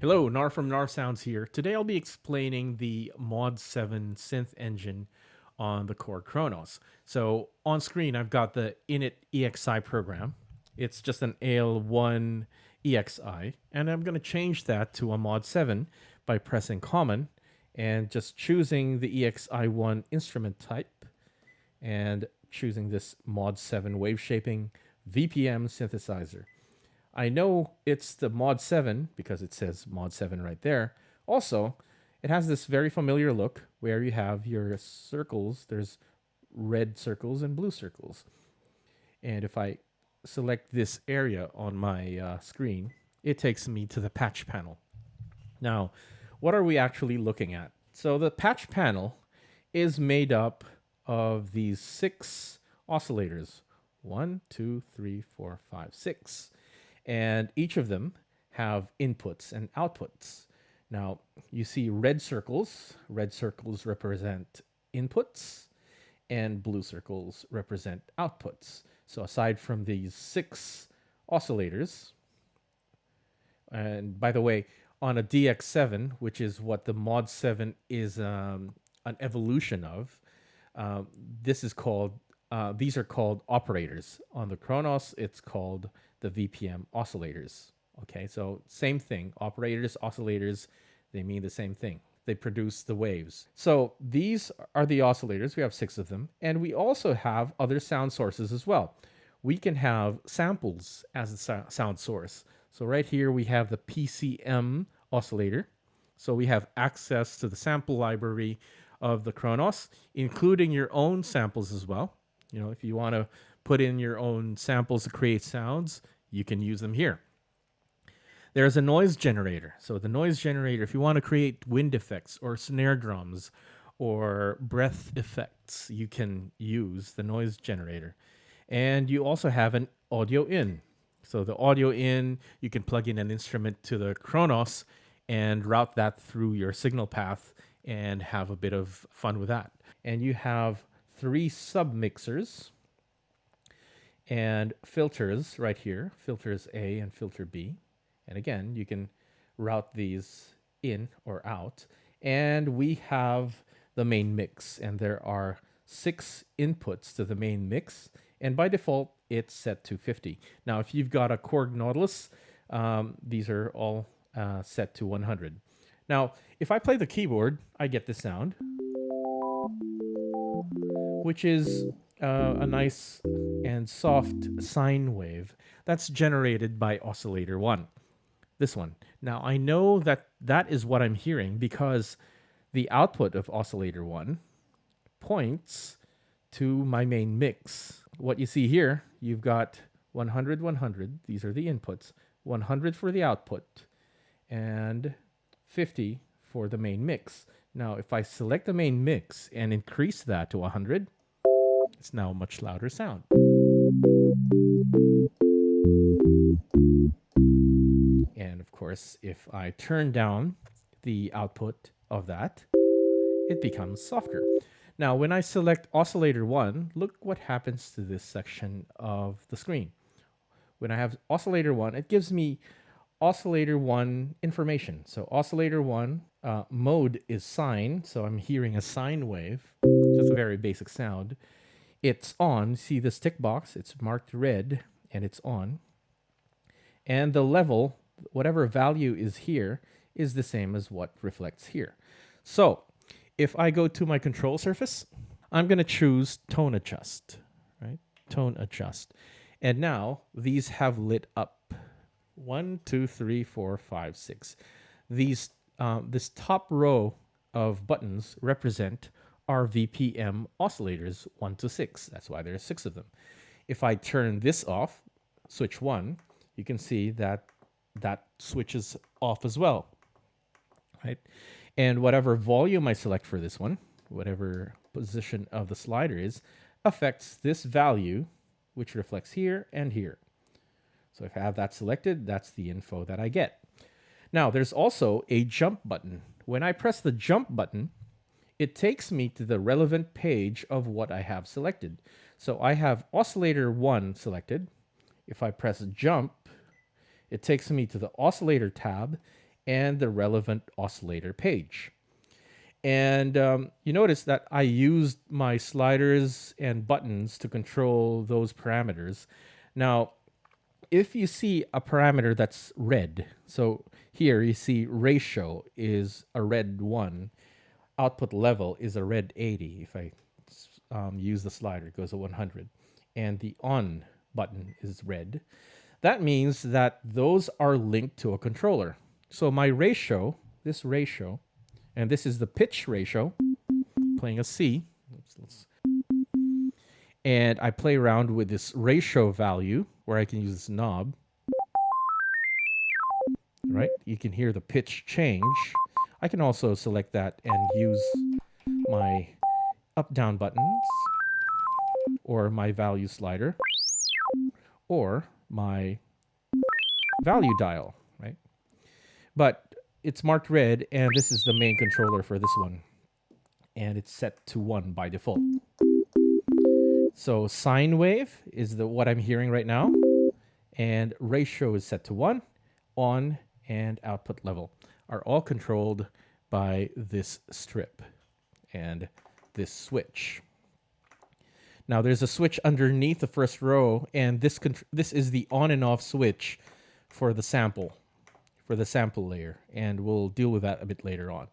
Hello, Nar from Narfsounds here. Today I'll be explaining the MOD7 synth engine on the Korg Kronos. So on screen I've got the Init EXI program. It's just an AL1 EXI, and I'm going to change that to a MOD7 by pressing Common and just choosing the EXI1 instrument type and choosing this MOD7 wave shaping VPM synthesizer. I know it's the MOD7 because it says MOD7 right there. Also, it has this very familiar look where you have your circles. There's red circles and blue circles. And if I select this area on my screen, it takes me to the patch panel. Now, what are we actually looking at? So the patch panel is made up of these 6 oscillators. 1, 2, 3, 4, 5, 6. And each of them have inputs and outputs. Now, you see red circles. Red circles represent inputs, and blue circles represent outputs. So aside from these 6 oscillators, and by the way, on a DX7, which is what the MOD7 is an evolution of, this is called, these are called operators. On the Kronos, it's called the VPM oscillators. Okay, so same thing. Operators, oscillators, they mean the same thing. They produce the waves. So these are the oscillators. We have 6 of them. And we also have other sound sources as well. We can have samples as a sound source. So right here we have the PCM oscillator. So we have access to the sample library of the Kronos, including your own samples as well. You know, if you want to put in your own samples to create sounds, you can use them here. There's a noise generator. So the noise generator, if you want to create wind effects or snare drums or breath effects, you can use the noise generator. And you also have an audio in. So the audio in, you can plug in an instrument to the Kronos and route that through your signal path and have a bit of fun with that. And you have 3 submixers and filters right here, filters A and filter B. And again, you can route these in or out. And we have the main mix, and there are 6 inputs to the main mix. And by default, it's set to 50. Now, if you've got a Korg Nautilus, these are all set to 100. Now, if I play the keyboard, I get this sound, which is a nice and soft sine wave that's generated by oscillator 1. This one. Now, I know that that is what I'm hearing because the output of oscillator 1 points to my main mix. What you see here, you've got 100, 100. These are the inputs. 100 for the output and 50 for the main mix. Now, if I select the main mix and increase that to 100, it's now a much louder sound. And of course, if I turn down the output of that, it becomes softer. Now, when I select oscillator 1, look what happens to this section of the screen. When I have oscillator 1, it gives me oscillator 1 information. So oscillator 1 mode is sine, so I'm hearing a sine wave, just a very basic sound. It's on. See this tick box? It's marked red, and it's on. And the level, whatever value is here, is the same as what reflects here. So if I go to my control surface, I'm going to choose tone adjust, right? Tone adjust. And now these have lit up. 1, 2, 3, 4, 5, 6. These, this top row of buttons represent our VPM oscillators 1 to 6. That's why there's 6 of them. If I turn this off, switch 1, you can see that that switches off as well, right? And whatever volume I select for this one, whatever position of the slider is, affects this value, which reflects here and here. So if I have that selected, that's the info that I get. Now, there's also a jump button. When I press the jump button, it takes me to the relevant page of what I have selected. So I have oscillator 1 selected. If I press jump, it takes me to the oscillator tab, and the relevant oscillator page. And you notice that I used my sliders and buttons to control those parameters. Now, if you see a parameter that's red, so here you see ratio is a red 1, output level is a red 80. If I use the slider, it goes to 100. And the on button is red. That means that those are linked to a controller. So my ratio, this ratio, and this is the pitch ratio, playing a C. And I play around with this ratio value where I can use this knob. Right? You can hear the pitch change. I can also select that and use my up-down buttons or my value slider or my value dial, right? But it's marked red, and this is the main controller for this one. And it's set to 1 by default. So sine wave is what I'm hearing right now. And ratio is set to 1. On and output level are all controlled by this strip and this switch. Now there's a switch underneath the first row, and this is the on and off switch for the sample layer, and we'll deal with that a bit later on.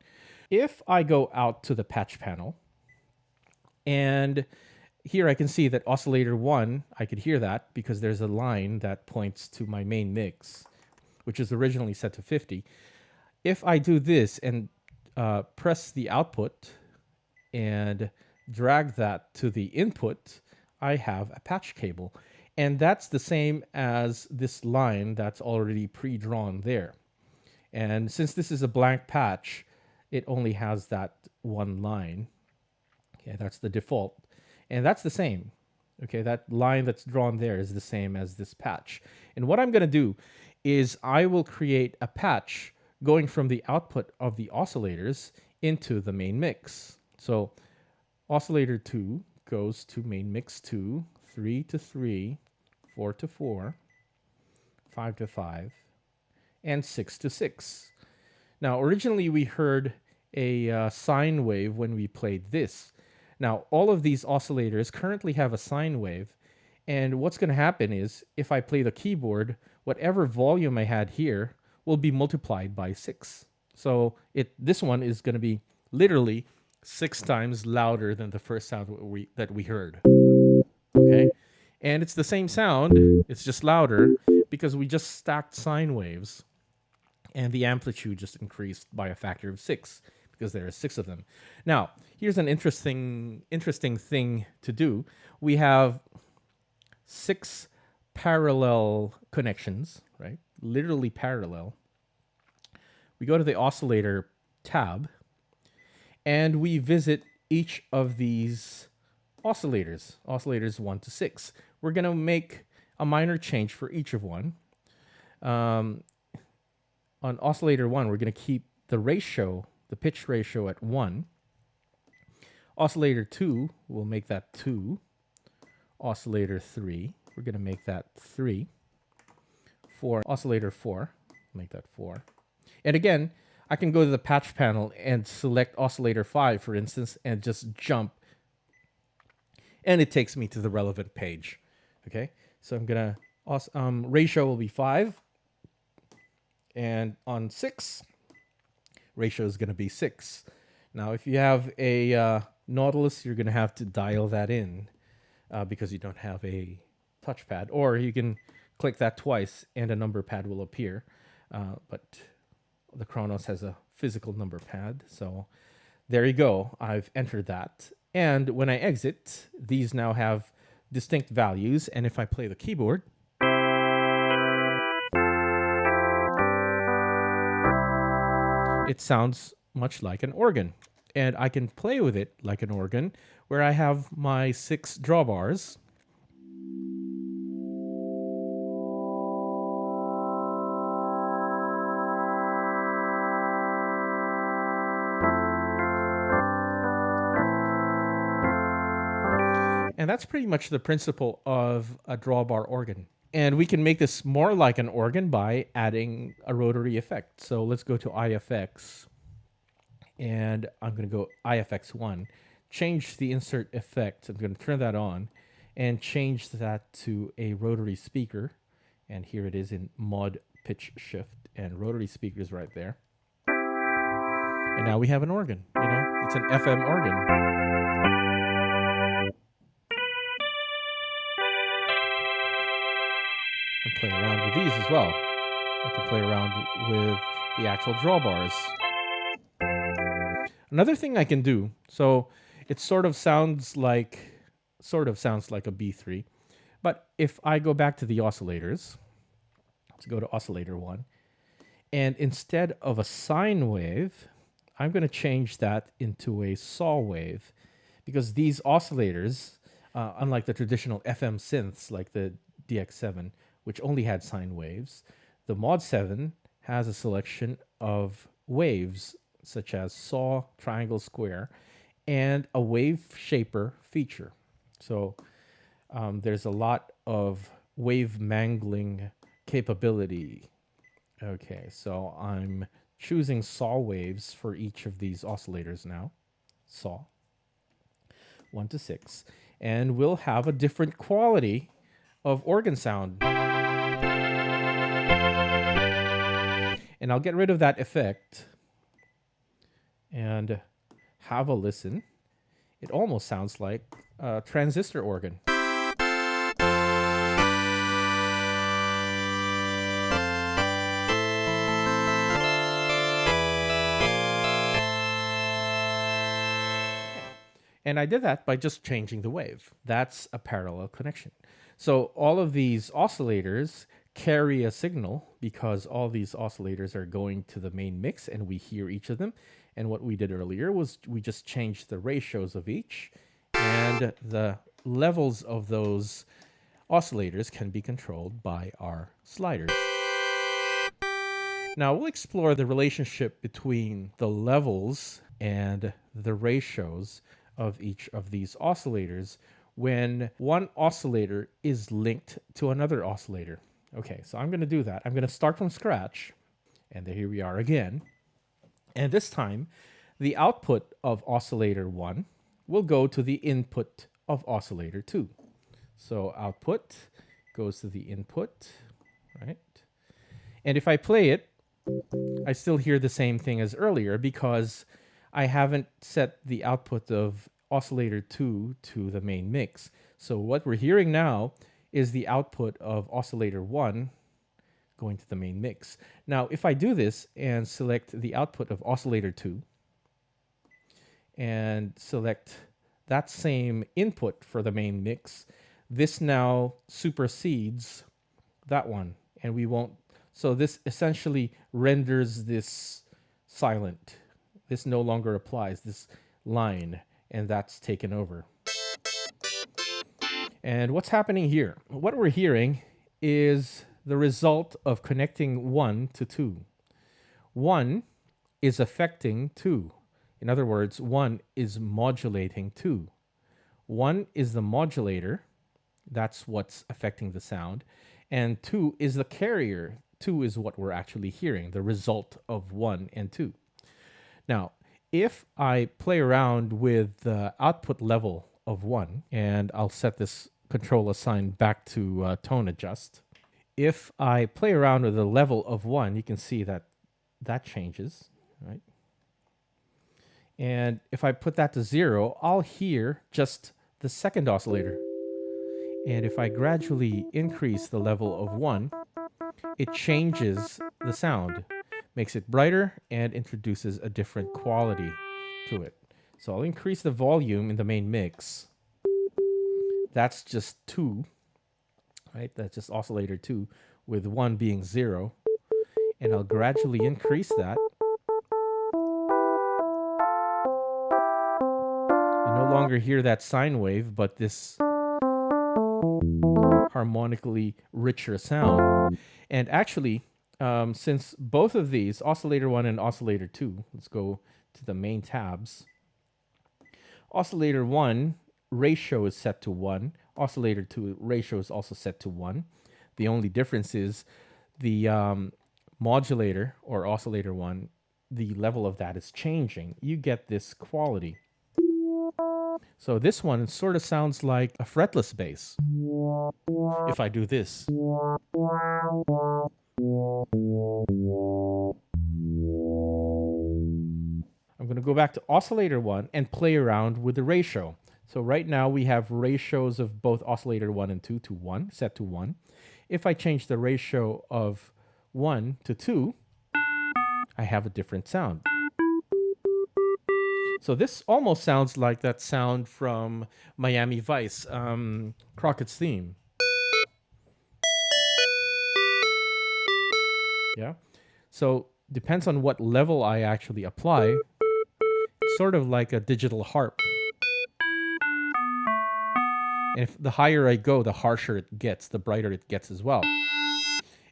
If I go out to the patch panel, and here I can see that oscillator 1, I could hear that because there's a line that points to my main mix, which is originally set to 50. If I do this and press the output and drag that to the input, I have a patch cable. And that's the same as this line that's already pre-drawn there. And since this is a blank patch, it only has that one line. Okay, that's the default. And that's the same. Okay, that line that's drawn there is the same as this patch. And what I'm going to do is I will create a patch going from the output of the oscillators into the main mix. So oscillator 2 goes to main mix 2, 3 to 3, 4 to 4, 5 to 5, and 6 to 6. Now, originally we heard a sine wave when we played this. Now, all of these oscillators currently have a sine wave, and what's going to happen is if I play the keyboard, whatever volume I had here will be multiplied by 6. So this one is going to be literally 6 times louder than the first sound that we heard. Okay? And it's the same sound, it's just louder because we just stacked sine waves, and the amplitude just increased by a factor of 6 because there are 6 of them. Now, here's an interesting thing to do. We have 6 parallel connections, right? Literally parallel. We go to the oscillator tab, and we visit each of these oscillators 1 to 6. We're going to make a minor change for each of one. On oscillator 1, we're going to keep the ratio, the pitch ratio at 1. Oscillator 2, we'll make that 2. Oscillator 3, we're going to make that 3. Oscillator 4, make that 4. And again, I can go to the patch panel and select oscillator 5, for instance, and just jump. And it takes me to the relevant page. Okay, so I'm going to, ratio will be 5. And on 6, ratio is going to be 6. Now, if you have a Nautilus, you're going to have to dial that in because you don't have a touchpad. Or you can click that twice and a number pad will appear. But the Kronos has a physical number pad. So there you go. I've entered that. And when I exit, these now have distinct values. And if I play the keyboard, it sounds much like an organ. And I can play with it like an organ, where I have my 6 drawbars. And that's pretty much the principle of a drawbar organ. And we can make this more like an organ by adding a rotary effect. So let's go to IFX. And I'm going to go IFX1. Change the insert effect. I'm going to turn that on. And change that to a rotary speaker. And here it is in mod pitch shift. And rotary speakers right there. And now we have an organ. You know, it's an FM organ. I can play around with these as well. I can play around with the actual drawbars. Another thing I can do, so it sort of sounds like a B3, but if I go back to the oscillators, let's go to oscillator 1, and instead of a sine wave, I'm going to change that into a saw wave, because these oscillators, unlike the traditional FM synths like the DX7, which only had sine waves, the MOD7 has a selection of waves such as saw, triangle, square, and a wave shaper feature. So there's a lot of wave mangling capability. Okay, so I'm choosing saw waves for each of these oscillators now. Saw 1 to 6. And we'll have a different quality of organ sound. And I'll get rid of that effect and have a listen. It almost sounds like a transistor organ. And I did that by just changing the wave. That's a parallel connection. So all of these oscillators carry a signal because all these oscillators are going to the main mix and we hear each of them. And what we did earlier was we just changed the ratios of each, and the levels of those oscillators can be controlled by our sliders. Now we'll explore the relationship between the levels and the ratios of each of these oscillators when one oscillator is linked to another oscillator. Okay, so I'm going to do that. I'm going to start from scratch, and here we are again. And this time, the output of oscillator 1 will go to the input of oscillator 2. So output goes to the input, right? And if I play it, I still hear the same thing as earlier because I haven't set the output of oscillator 2 to the main mix. So what we're hearing now is the output of oscillator 1 going to the main mix. Now, if I do this and select the output of oscillator 2 and select that same input for the main mix, this now supersedes that one, and we won't. So this essentially renders this silent. This no longer applies, this line, and that's taken over. And what's happening here? What we're hearing is the result of connecting 1 to 2. 1 is affecting 2. In other words, 1 is modulating 2. 1 is the modulator. That's what's affecting the sound. And 2 is the carrier. 2 is what we're actually hearing, the result of 1 and 2. Now, if I play around with the output level of 1, and I'll set this control assign back to tone adjust. If I play around with the level of 1, you can see that that changes, right? And if I put that to 0, I'll hear just the second oscillator. And if I gradually increase the level of 1, it changes the sound, makes it brighter, and introduces a different quality to it. So I'll increase the volume in the main mix. That's just 2, right? That's just oscillator 2, with 1 being 0. And I'll gradually increase that. You no longer hear that sine wave, but this harmonically richer sound. And actually, since both of these, oscillator 1 and oscillator 2, let's go to the main tabs. Oscillator 1 ratio is set to 1. Oscillator 2 ratio is also set to 1. The only difference is the modulator or oscillator one, the level of that is changing. You get this quality. So this one sort of sounds like a fretless bass. If I do this. I'm going to go back to oscillator 1 and play around with the ratio. So right now we have ratios of both oscillator 1 and 2 to 1, set to 1. If I change the ratio of 1 to 2, I have a different sound. So this almost sounds like that sound from Miami Vice, Crockett's theme. Yeah. So depends on what level I actually apply. It's sort of like a digital harp. And if the higher I go, the harsher it gets, the brighter it gets as well.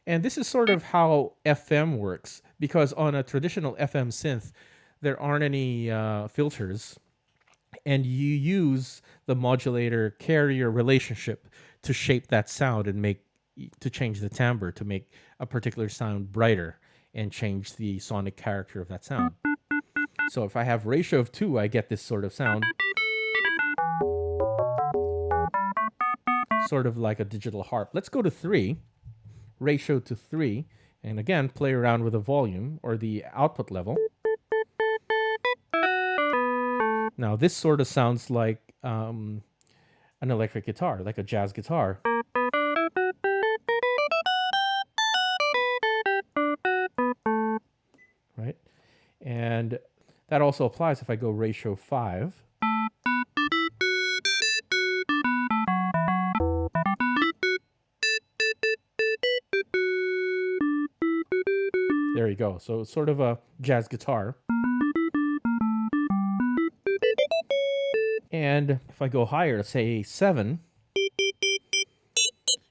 And this is sort of how FM works, because on a traditional FM synth, there aren't any filters, and you use the modulator carrier relationship to shape that sound and to change the timbre to make a particular sound brighter and change the sonic character of that sound. So if I have ratio of 2, I get this sort of sound. Sort of like a digital harp. Let's go to 3, ratio to 3, and again, play around with the volume or the output level. Now, this sort of sounds like an electric guitar, like a jazz guitar. Right? And that also applies if I go ratio 5. There you go. So it's sort of a jazz guitar. And if I go higher, say 7,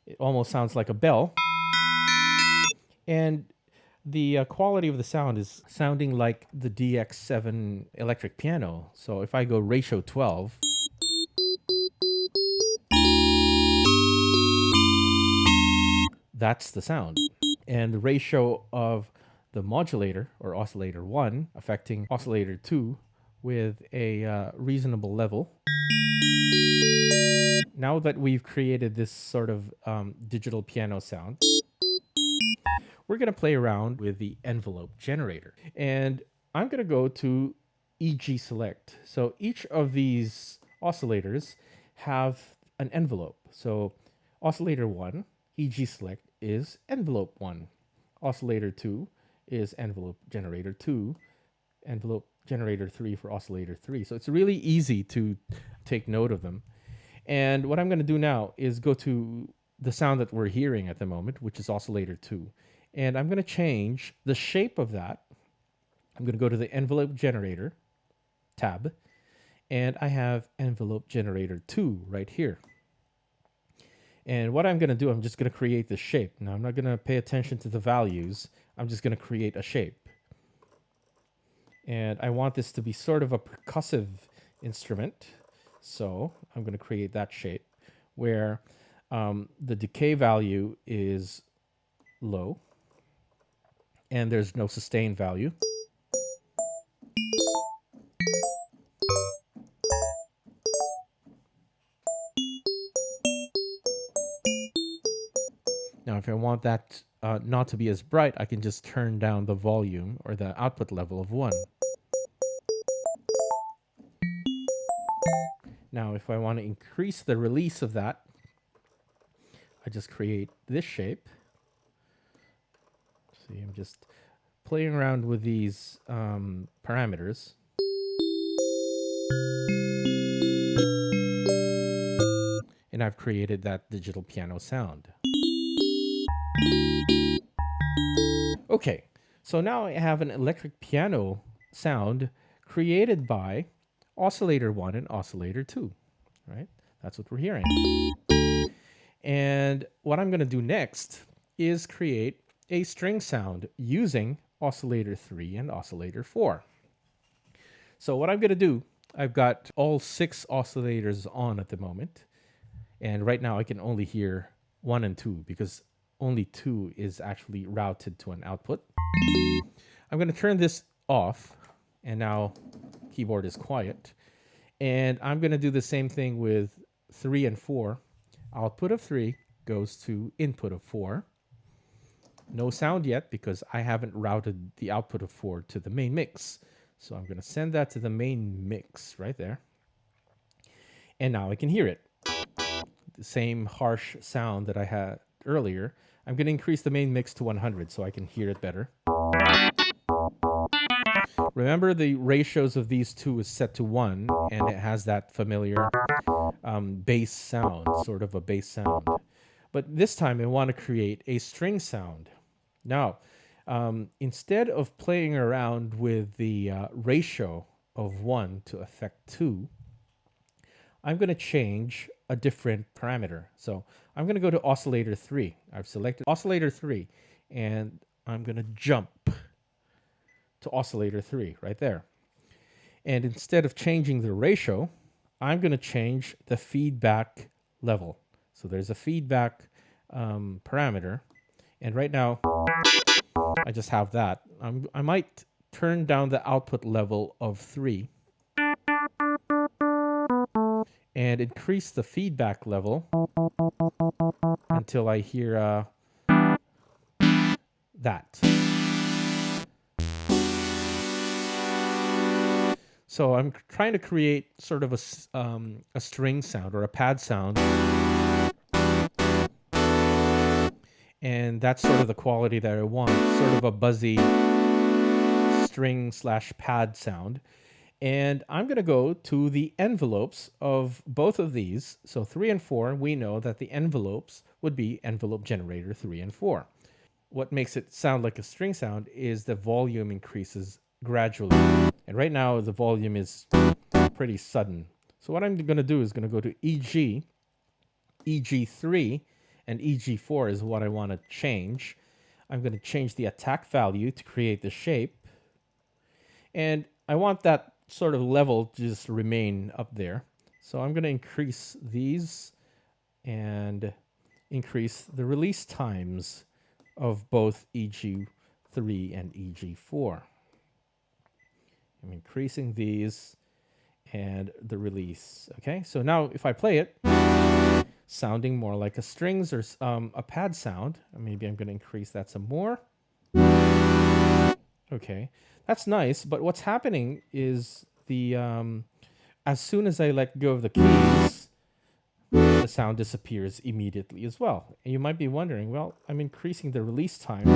it almost sounds like a bell. And the quality of the sound is sounding like the DX7 electric piano. So if I go ratio 12, that's the sound. And the ratio of the modulator or oscillator 1 affecting oscillator 2 with a reasonable level. Now that we've created this sort of digital piano sound, we're going to play around with the envelope generator. And I'm going to go to EG select. So each of these oscillators have an envelope. So oscillator 1, EG select, is envelope 1. Oscillator 2 is envelope generator 2. Envelope generator 3 for oscillator 3. So it's really easy to take note of them. And what I'm going to do now is go to the sound that we're hearing at the moment, which is oscillator 2. And I'm going to change the shape of that. I'm going to go to the envelope generator tab, and I have envelope generator 2 right here. And what I'm going to do, I'm just going to create the shape. Now, I'm not going to pay attention to the values. I'm just going to create a shape. And I want this to be sort of a percussive instrument. So I'm going to create that shape where the decay value is low and there's no sustain value. Now, if I want that not to be as bright, I can just turn down the volume or the output level of 1. Now, if I want to increase the release of that, I just create this shape. See, I'm just playing around with these parameters. And I've created that digital piano sound. Okay, so now I have an electric piano sound created by oscillator 1 and oscillator 2, right? That's what we're hearing. And what I'm going to do next is create a string sound using oscillator 3 and oscillator 4. So what I'm going to do, I've got all 6 oscillators on at the moment. And right now I can only hear 1 and 2 because only 2 is actually routed to an output. I'm going to turn this off, and now keyboard is quiet. And I'm going to do the same thing with 3 and 4. Output of 3 goes to input of 4. No sound yet because I haven't routed the output of 4 to the main mix. So I'm going to send that to the main mix right there. And now I can hear it. The same harsh sound that I had earlier. I'm going to increase the main mix to 100 so I can hear it better. Remember, the ratios of these two is set to 1, and it has that familiar bass sound, sort of a bass sound. But this time I want to create a string sound. Now, instead of playing around with the ratio of 1 to affect 2, I'm going to change a different parameter. So I'm going to go to oscillator 3. I've selected oscillator 3, and I'm going to jump to oscillator 3 right there. And instead of changing the ratio, I'm going to change the feedback level. So there's a feedback parameter. And right now, I just have that. I might turn down the output level of 3 and increase the feedback level until I hear that. So I'm trying to create sort of a string sound or a pad sound. And that's sort of the quality that I want, sort of a buzzy string/pad sound. And I'm going to go to the envelopes of both of these. So 3 and 4, we know that the envelopes would be envelope generator 3 and 4. What makes it sound like a string sound is the volume increases gradually. And right now, the volume is pretty sudden. So what I'm going to do is going to go to EG, EG3, and EG4 is what I want to change. I'm going to change the attack value to create the shape. And I want that sort of level to just remain up there. So I'm going to increase these and increase the release times of both EG3 and EG4. I'm increasing these and the release. Okay, so now if I play it, sounding more like a strings or a pad sound. Maybe I'm going to increase that some more. Okay, that's nice, but what's happening is the as soon as I let go of the keys, the sound disappears immediately as well. And you might be wondering, well, I'm increasing the release time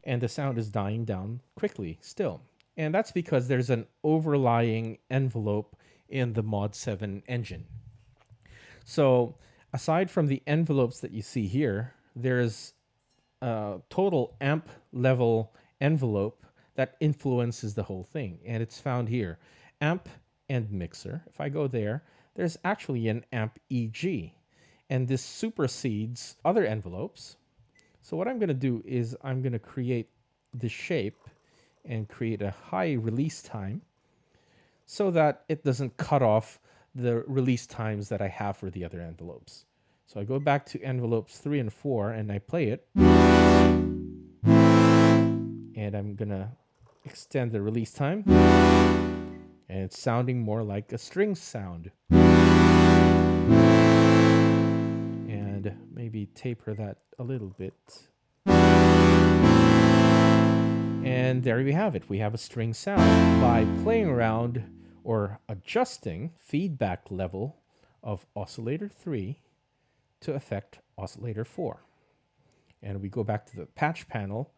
and the sound is dying down quickly still. And that's because there's an overlying envelope in the MOD7 engine. So aside from the envelopes that you see here, there's a total amp level envelope that influences the whole thing. And it's found here, amp and mixer. If I go there, there's actually an amp EG. And this supersedes other envelopes. So what I'm going to do is I'm going to create the shape and create a high release time so that it doesn't cut off the release times that I have for the other envelopes. So I go back to envelopes 3 and 4 and I play it. And I'm going to extend the release time. And it's sounding more like a string sound. And maybe taper that a little bit. And there we have it. We have a string sound by playing around or adjusting feedback level of oscillator 3 to affect oscillator 4. And we go back to the patch panel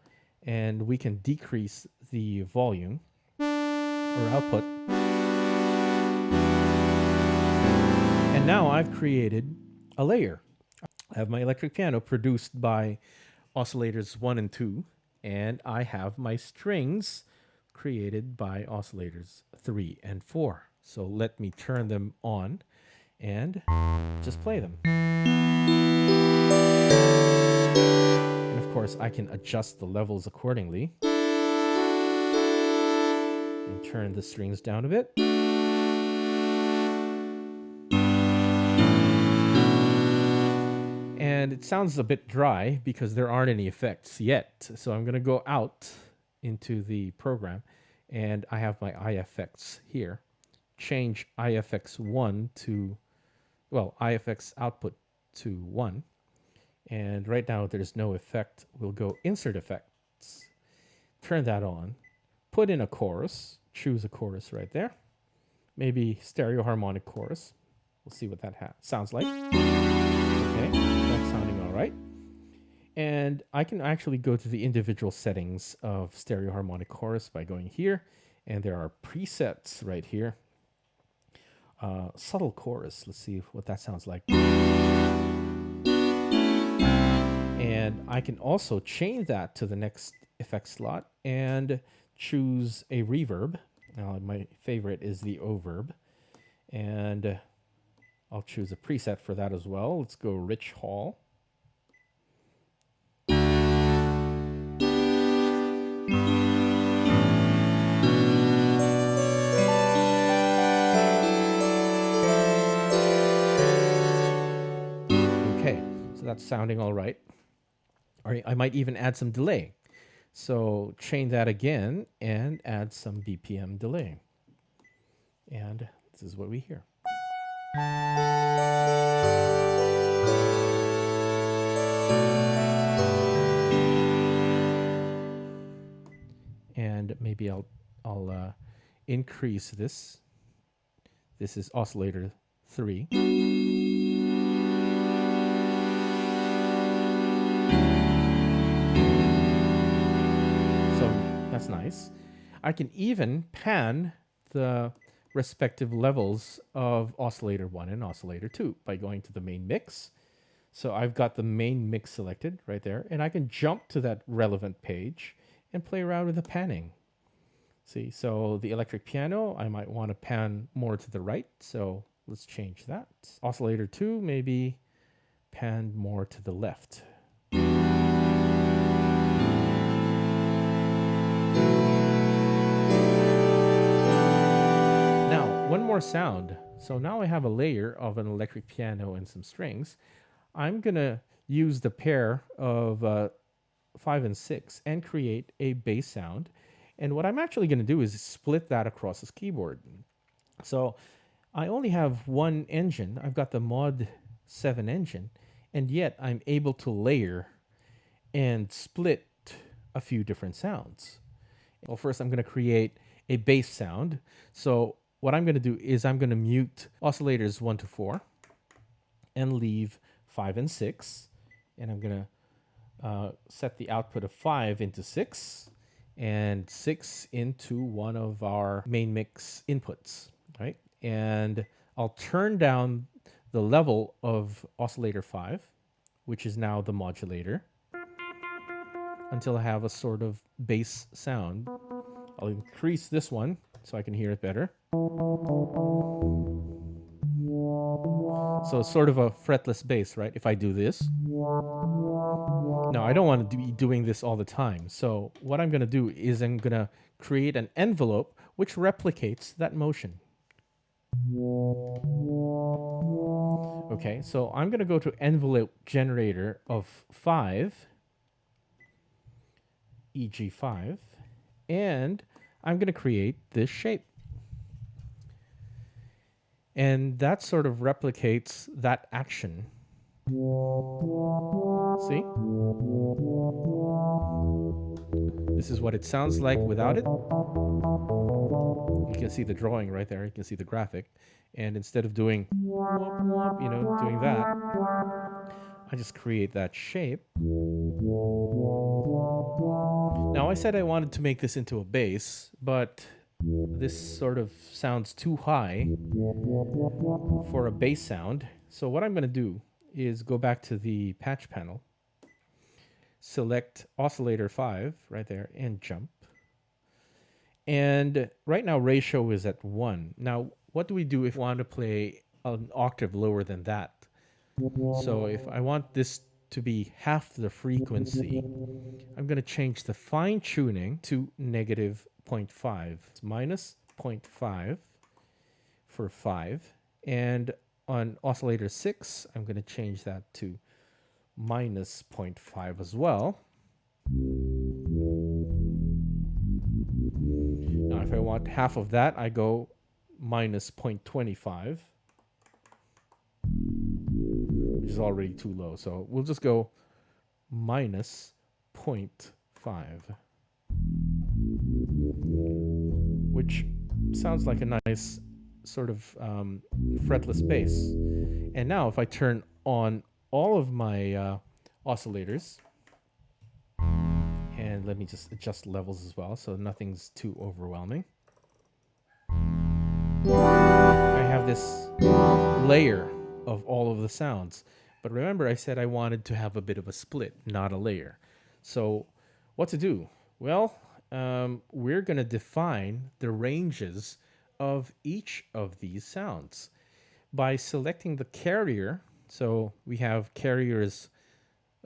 and we can decrease the volume or output. And now I've created a layer. I have my electric piano produced by oscillators 1 and 2, and I have my strings created by oscillators 3 and 4. So let me turn them on and just play them. And of course, I can adjust the levels accordingly and turn the strings down a bit. And And it sounds a bit dry because there aren't any effects yet. So I'm going to go out into the program, and I have my IFX here. Change IFX1 to, well, IFX output to 1. And right now there's no effect. We'll go Insert Effects, turn that on, put in a chorus, choose a chorus right there. Maybe stereo harmonic chorus. We'll see what that sounds like. Okay, that's sounding all right. And I can actually go to the individual settings of stereo harmonic chorus by going here. And there are presets right here. Subtle chorus. Let's see what that sounds like. And I can also change that to the next effect slot and choose a reverb. Now, my favorite is the overb. And I'll choose a preset for that as well. Let's go Rich Hall. Okay, so that's sounding all right. Or I might even add some delay. So chain that again and add some BPM delay. And this is what we hear. And maybe I'll increase this. This is oscillator 3. So that's nice. I can even pan the respective levels of oscillator 1 and oscillator 2 by going to the main mix. So I've got the main mix selected right there, and I can jump to that relevant page and play around with the panning. See, so the electric piano, I might want to pan more to the right, so let's change that. Oscillator 2, maybe pan more to the left. Now, one more sound. So now I have a layer of an electric piano and some strings. I'm going to use the pair of 5 and 6 and create a bass sound. And what I'm actually going to do is split that across this keyboard. So I only have one engine. I've got the MOD7 engine, and yet I'm able to layer and split a few different sounds. Well, first I'm going to create a bass sound. So what I'm going to do is I'm going to mute oscillators 1 to 4 and leave 5 and 6. And I'm going to set the output of 5 into 6 and 6 into one of our main mix inputs, right? And I'll turn down the level of oscillator 5, which is now the modulator, until I have a sort of bass sound. I'll increase this one so I can hear it better. So it's sort of a fretless bass, right? If I do this. Now, I don't want to be doing this all the time. So what I'm going to do is I'm going to create an envelope which replicates that motion. Okay, so I'm going to go to envelope generator of 5, EG5, and I'm going to create this shape. And that sort of replicates that action. See? This is what it sounds like without it. You can see the drawing right there. You can see the graphic. And instead of doing, doing that, I just create that shape. Now, I said I wanted to make this into a bass, but this sort of sounds too high for a bass sound. So what I'm going to do is go back to the patch panel, select oscillator 5 right there, and jump. And right now ratio is at 1. Now, what do we do if we want to play an octave lower than that? So if I want this to be half the frequency, I'm going to change the fine tuning to negative 0.5. It's minus 0.5 for 5. And on oscillator 6, I'm going to change that to minus 0.5 as well. Now, if I want half of that, I go minus 0.25, which is already too low. So we'll just go minus 0.5, which sounds like a nice sort of fretless bass. And now if I turn on all of my oscillators, and let me just adjust levels as well so nothing's too overwhelming. I have this layer of all of the sounds. But remember, I said I wanted to have a bit of a split, not a layer. So what to do? Well, we're going to define the ranges of each of these sounds by selecting the carrier. So we have carriers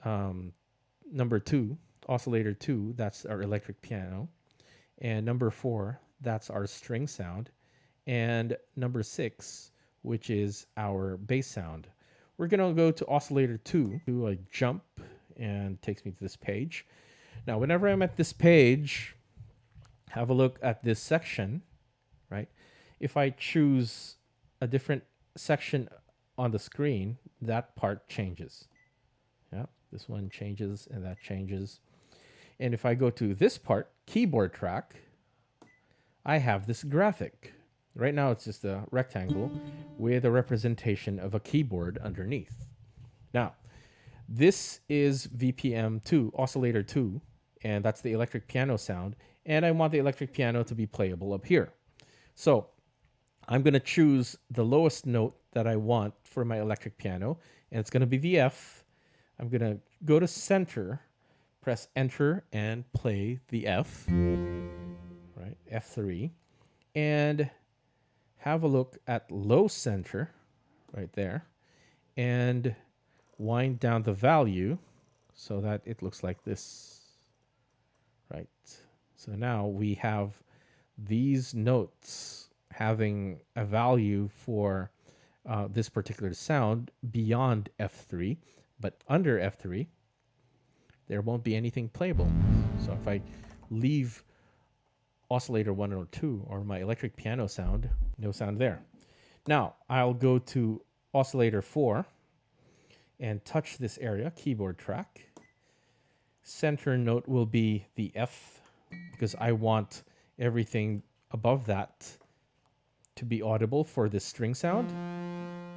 number 2, oscillator 2, that's our electric piano. And number 4, that's our string sound. And number 6, which is our bass sound. We're going to go to oscillator 2, do a jump, and it takes me to this page. Now, whenever I'm at this page, have a look at this section, right? If I choose a different section on the screen, that part changes. Yeah, this one changes and that changes. And if I go to this part, keyboard track, I have this graphic. Right now it's just a rectangle with a representation of a keyboard underneath. Now, this is VPM 2, oscillator 2, and that's the electric piano sound. And I want the electric piano to be playable up here. So I'm going to choose the lowest note that I want for my electric piano, and it's going to be the F. I'm going to go to center, press enter, and play the F, right? F3. And have a look at low center right there and wind down the value so that it looks like this, right? So now we have these notes having a value for this particular sound beyond F3, but under F3, there won't be anything playable. So if I leave oscillator 1 or 2 or my electric piano sound, no sound there. Now I'll go to oscillator 4 and touch this area, keyboard track. Center note will be the F because I want everything above that to be audible for the string sound,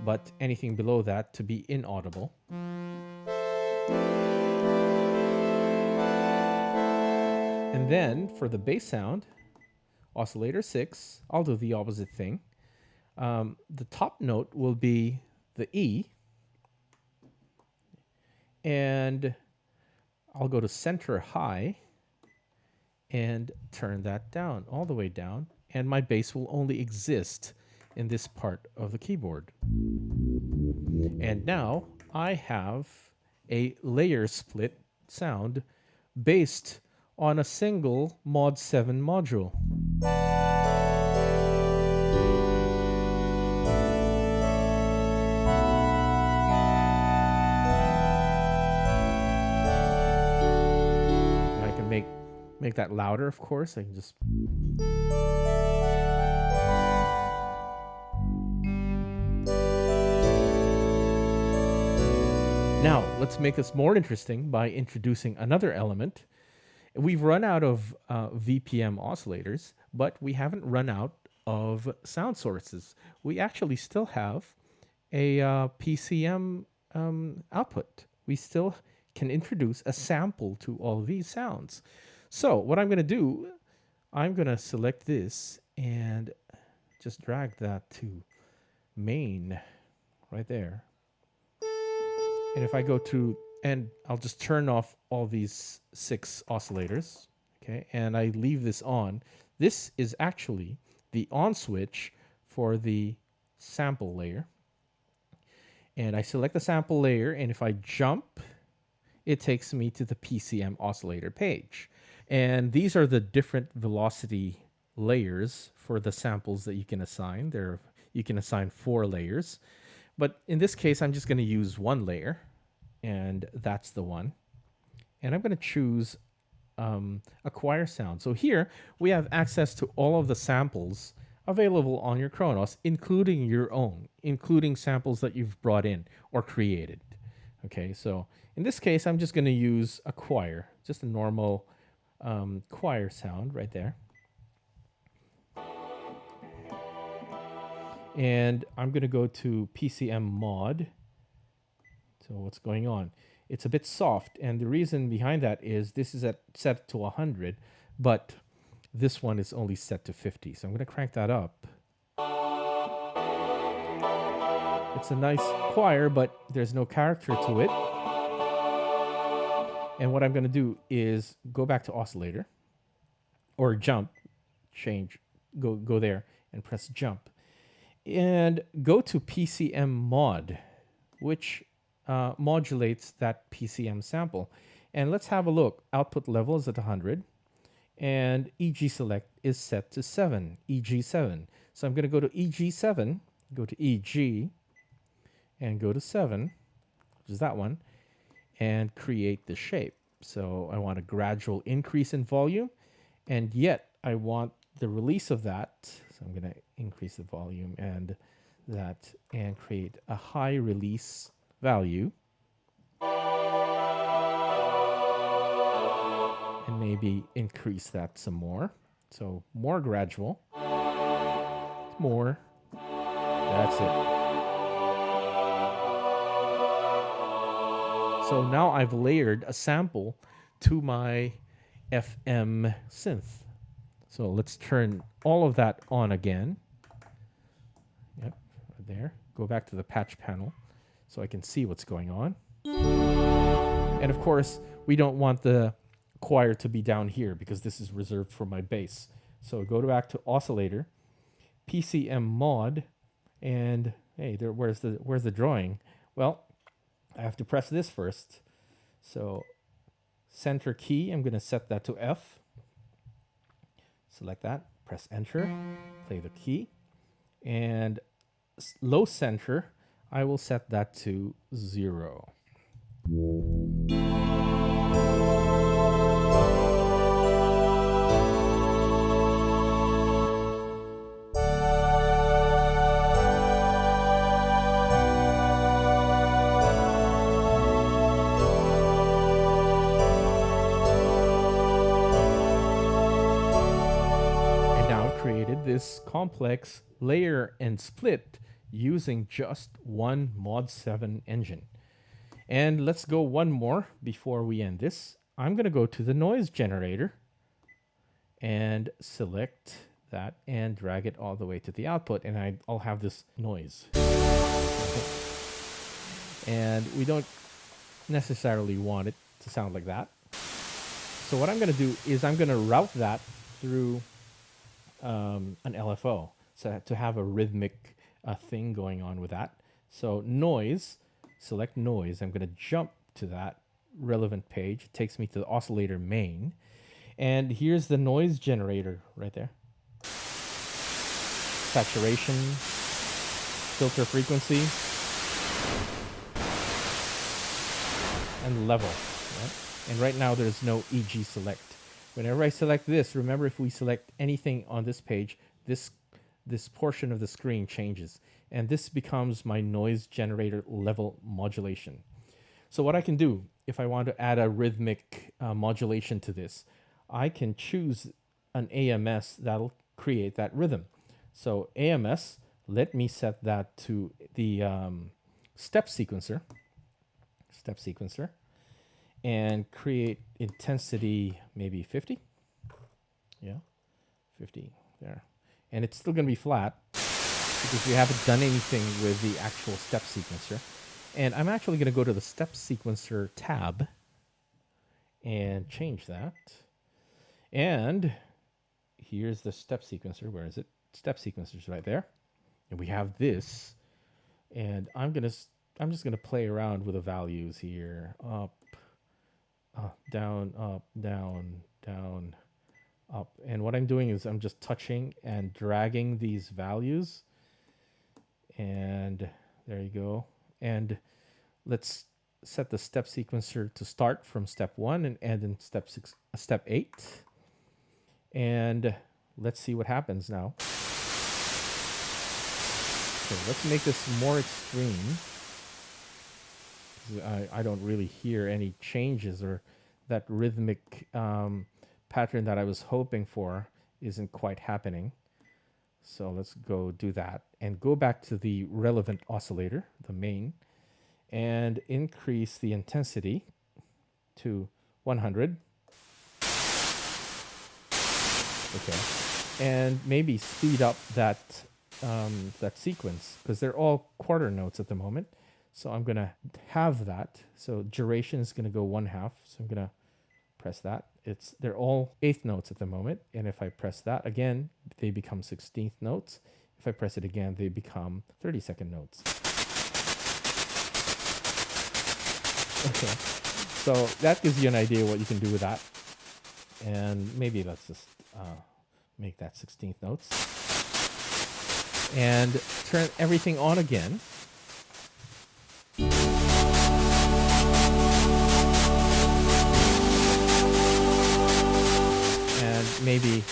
but anything below that to be inaudible. And then for the bass sound, oscillator 6, I'll do the opposite thing. The top note will be the E, and I'll go to center high and turn that down, all the way down, and my bass will only exist in this part of the keyboard. And now I have a layer split sound based on a single MOD7 module. And I can make that louder, of course. I can just... Now, let's make this more interesting by introducing another element. We've run out of VPM oscillators, but we haven't run out of sound sources. We actually still have a PCM output. We still can introduce a sample to all these sounds. So what I'm going to do, I'm going to select this and just drag that to main right there. And if I go to, and I'll just turn off all these 6 oscillators, okay, and I leave this on. This is actually the on switch for the sample layer. And I select the sample layer, and if I jump, it takes me to the PCM oscillator page. And these are the different velocity layers for the samples that you can assign. You can assign 4 layers. But in this case, I'm just going to use 1 layer. and that's the one. And I'm going to choose acquire sound. So here we have access to all of the samples available on your Kronos, including your own, including samples that you've brought in or created. Okay, so in this case, I'm just going to use acquire, just a normal choir sound right there. And I'm going to go to PCM mod. So what's going on? It's a bit soft, and the reason behind that is this is set to 100, but this one is only set to 50. So I'm going to crank that up. It's a nice choir, but there's no character to it. And what I'm going to do is go back to oscillator, or jump, go there and press jump. And go to PCM mod, which modulates that PCM sample. And let's have a look. Output level is at 100. And EG select is set to 7, EG7. So I'm going to go to EG7, go to EG, and go to 7, which is that one, and create the shape. So I want a gradual increase in volume, and yet I want the release of that. So I'm going to increase the volume and that, and create a high release value. And maybe increase that some more. So more gradual. More. That's it. So now I've layered a sample to my FM synth. So let's turn all of that on again. Yep, right there. Go back to the patch panel so I can see what's going on. And of course, we don't want the choir to be down here because this is reserved for my bass. So go back to oscillator, PCM mod, and hey, where's the drawing? Well, I have to press this first. So center key, I'm going to set that to F. Select that, press enter, play the key, and low center, I will set that to 0. This complex layer and split using just one MOD7 engine. And let's go one more before we end this. I'm going to go to the noise generator and select that and drag it all the way to the output, and I'll have this noise. And we don't necessarily want it to sound like that. So what I'm going to do is I'm going to route that through an LFO, so to have a rhythmic thing going on with that. So noise, select noise. I'm going to jump to that relevant page. It takes me to the oscillator main, and here's the noise generator right there. Saturation, filter frequency, and level. Right? And right now there's no EG select. Whenever I select this, remember, if we select anything on this page, this portion of the screen changes. And this becomes my noise generator level modulation. So what I can do, if I want to add a rhythmic modulation to this, I can choose an AMS that'll create that rhythm. So AMS, let me set that to the step sequencer. And create intensity maybe 50. Yeah, 50 there. And it's still going to be flat because we haven't done anything with the actual step sequencer. And I'm actually going to go to the step sequencer tab and change that. And here's the step sequencer. Where is it? Step sequencer's right there. And we have this. And I'm just going to play around with the values here. Up, down, up, down, down, up. And what I'm doing is I'm just touching and dragging these values. And there you go. And let's set the step sequencer to start from step 1 and end in step 8. And let's see what happens now. Okay, let's make this more extreme. I don't really hear any changes, or that rhythmic pattern that I was hoping for isn't quite happening. So let's go do that and go back to the relevant oscillator, the main, and increase the intensity to 100. Okay, and maybe speed up that that sequence, because they're all quarter notes at the moment. So I'm gonna have that. So duration is gonna go 1/2. So I'm gonna press that. They're all 1/8 notes at the moment, and if I press that again, they become 16th notes. If I press it again, they become 32nd notes. Okay, so that gives you an idea what you can do with that. And maybe let's just make that 16th notes. And turn everything on again. And maybe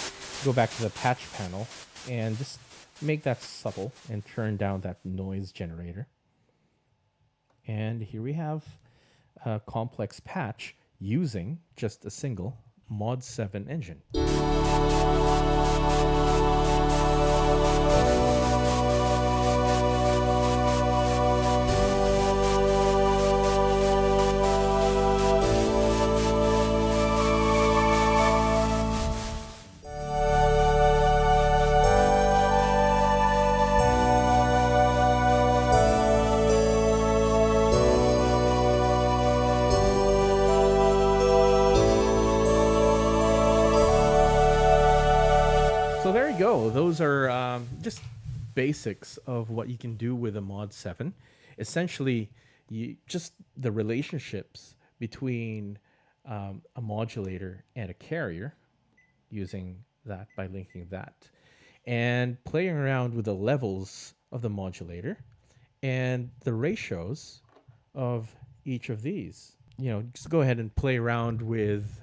go back to the patch panel and just make that subtle and turn down that noise generator. And here we have a complex patch using just a single MOD7 engine. So there you go. Those are just basics of what you can do with a MOD7. Essentially, just the relationships between a modulator and a carrier, using that by linking that, and playing around with the levels of the modulator and the ratios of each of these. Just go ahead and play around with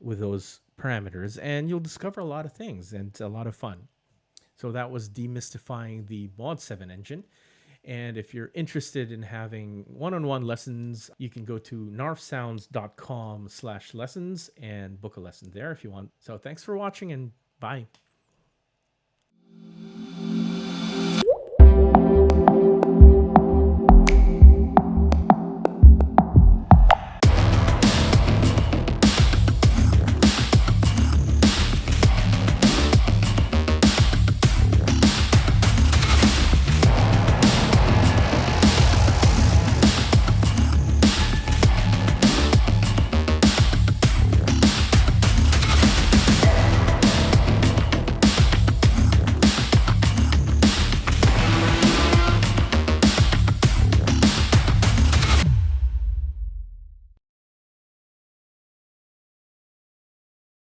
those parameters, and you'll discover a lot of things, and it's a lot of fun. So that was demystifying the MOD7 engine. And if you're interested in having one-on-one lessons, you can go to narfsounds.com/lessons and book a lesson there if you want. So thanks for watching, and bye.